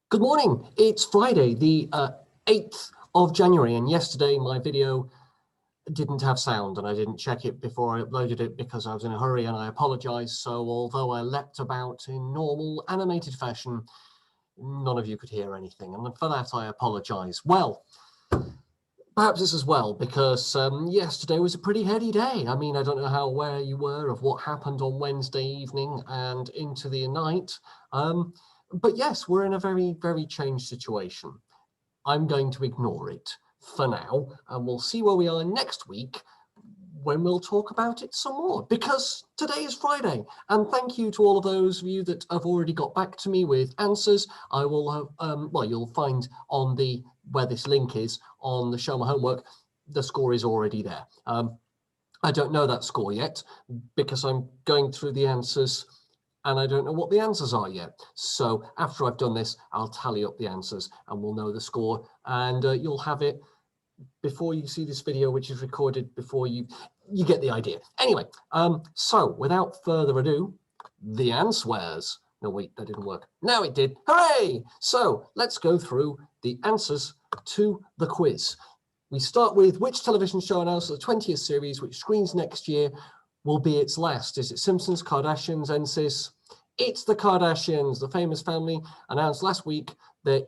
Good morning. It's Friday, the 8th of January, and yesterday my video didn't have sound and I didn't check it before I uploaded it because I was in a hurry, and I apologize. So although I leapt about in normal animated fashion, none of you could hear anything, and for that I apologize. Well, perhaps this as well, because yesterday was a pretty heady day. I mean, I don't know how aware you were of what happened on Wednesday evening and into the night. But yes, we're in a very, very changed situation. I'm going to ignore it for now, and we'll see where we are next week when we'll talk about it some more, because today is Friday. And thank you to all of those of you that have already got back to me with answers. I will have, well, you'll find on the, where this link is on the Show My Homework, the score is already there. I don't know that score yet because I'm going through the answers and I don't know what the answers are yet. So after I've done this, I'll tally up the answers and we'll know the score, and you'll have it before you see this video, which is recorded before you get the idea. Anyway, so without further ado, the answers. No, wait, that didn't work. Now it did. Hooray! So let's go through the answers to the quiz. We start with which television show announced the 20th series, which screens next year, will be its last? Is it Simpsons, Kardashians, NSYS? It's the Kardashians. The famous family announced last week their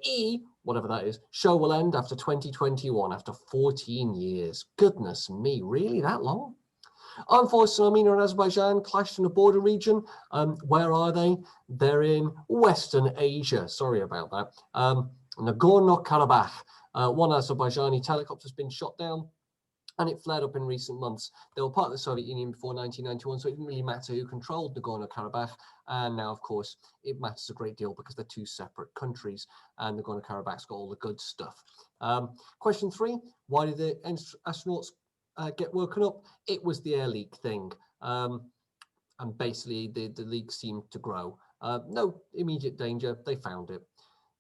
whatever that is, show will end after 2021, after 14 years. Goodness me, really that long? Armed forces in Armenia and Azerbaijan clashed in a border region. Where are they? They're in Western Asia. Sorry about that. Nagorno-Karabakh. One Azerbaijani helicopter has been shot down, and it flared up in recent months. They were part of the Soviet Union before 1991, so it didn't really matter who controlled Nagorno-Karabakh. And now, of course, it matters a great deal because they're two separate countries, and Nagorno-Karabakh's got all the good stuff. Question 3, why did the astronauts get woken up? It was the air leak thing. And basically, the leak seemed to grow. No immediate danger, they found it.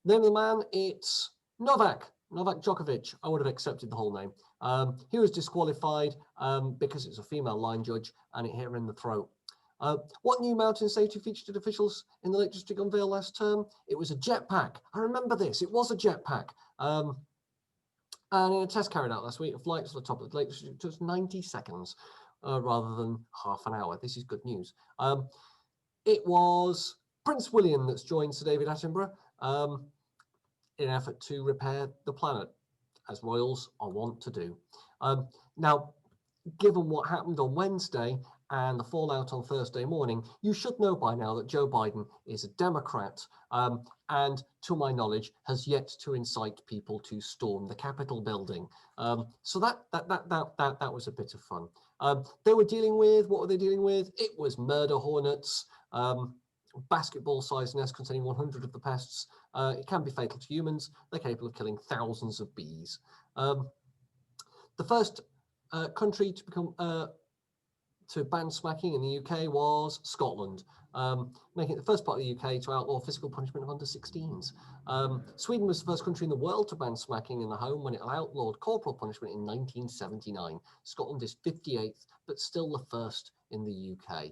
Name of the man, it's Novak Djokovic. I would have accepted the whole name. He was disqualified because it's a female line judge and it hit her in the throat. What new mountain safety feature did officials in the Lake District unveil last term? It was a jetpack. I remember this. It was a jetpack. And in a test carried out last week, a flight to the top of the Lake District took 90 seconds rather than half an hour. This is good news. It was Prince William that's joined Sir David Attenborough in an effort to repair the planet, as royals are wont to do. Now, given what happened on Wednesday and the fallout on Thursday morning, you should know by now that Joe Biden is a Democrat and, to my knowledge, has yet to incite people to storm the Capitol building. So that was a bit of fun. They were dealing with, what were they dealing with? It was murder hornets, basketball-sized nests containing 100 of the pests. It can be fatal to humans. They're capable of killing thousands of bees. The first country to become to ban smacking in the UK was Scotland, making it the first part of the UK to outlaw physical punishment of under 16s. Sweden was the first country in the world to ban smacking in the home when it outlawed corporal punishment in 1979. Scotland is 58th, but still the first in the UK.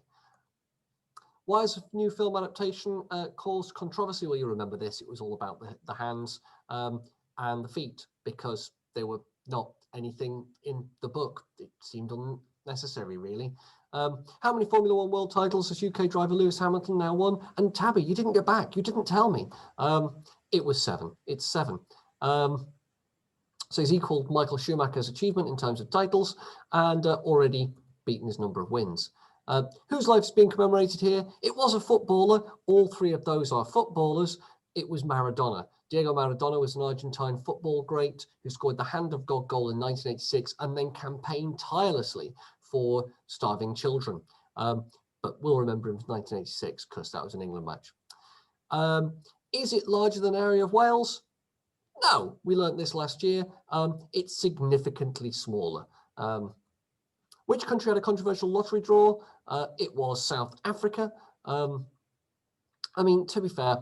Why has a new film adaptation caused controversy? Well, you remember this. It was all about the hands and the feet, because they were not anything in the book. It seemed unnecessary, really. How many Formula One world titles has UK driver Lewis Hamilton now won? And Tabby, you didn't get back. You didn't tell me. It was 7. It's 7. So he's equaled Michael Schumacher's achievement in terms of titles and already beaten his number of wins. Whose life is being commemorated here? It was a footballer. All 3 of those are footballers. It was Maradona. Diego Maradona was an Argentine football great who scored the Hand of God goal in 1986 and then campaigned tirelessly for starving children. But we'll remember him from 1986 because that was an England match. Is it larger than area of Wales? No, we learnt this last year. It's significantly smaller. Which country had a controversial lottery draw? It was South Africa. I mean, to be fair,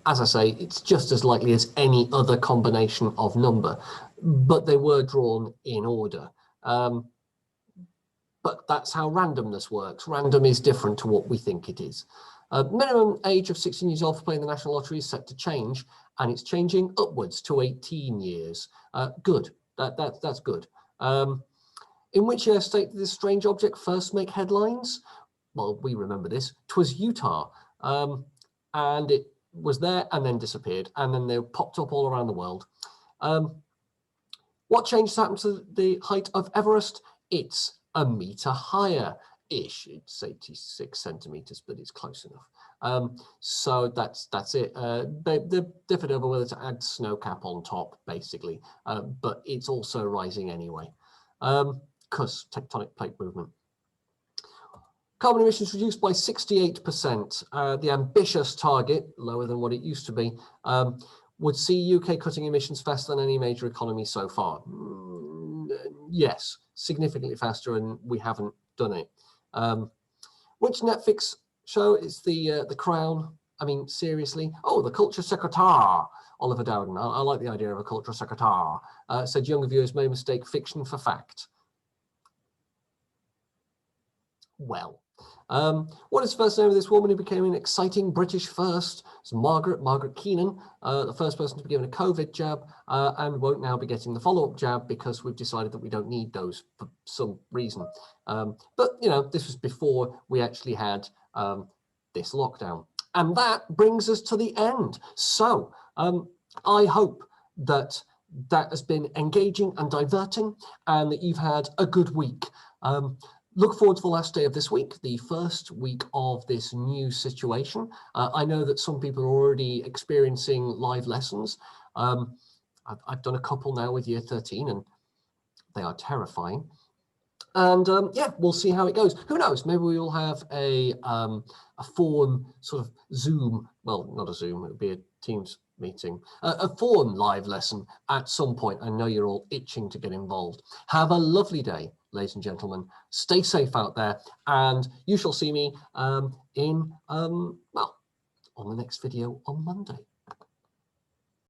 as I say, it's just as likely as any other combination of number, but they were drawn in order. But that's how randomness works. Random is different to what we think it is. Minimum age of 16 years old for playing the National Lottery is set to change, and it's changing upwards to 18 years. Good. That's good. In which state did this strange object first make headlines? Well, we remember this. 'Twas Utah. And it was there and then disappeared, and then they popped up all around the world. What changes happened to the height of Everest? It's a meter higher-ish. It's 86 centimeters, but it's close enough. So that's it. They differed over whether to add snow cap on top, basically, but it's also rising anyway, because tectonic plate movement. Carbon emissions reduced by 68%. The ambitious target, lower than what it used to be, would see UK cutting emissions faster than any major economy so far. Yes, significantly faster, and we haven't done it. Which Netflix show is the Crown? I mean, seriously? Oh, the Culture Secretary, Oliver Dowden. I like the idea of a Culture Secretary. Said younger viewers may mistake fiction for fact. Well. What is the first name of this woman who became an exciting British first? It's Margaret Keenan, the first person to be given a COVID jab, and won't now be getting the follow-up jab because we've decided that we don't need those for some reason. But, you know, this was before we actually had this lockdown. And that brings us to the end. So I hope that has been engaging and diverting, and that you've had a good week. Look forward to the last day of this week, the first week of this new situation. I know that some people are already experiencing live lessons. I've done a couple now with year 13, and they are terrifying. And yeah, we'll see how it goes. Who knows? Maybe we will have a Fawn sort of Zoom. Well, not a Zoom. It would be a Teams meeting. A Fawn live lesson at some point. I know you're all itching to get involved. Have a lovely day, ladies and gentlemen. Stay safe out there, and you shall see me well, on the next video on Monday.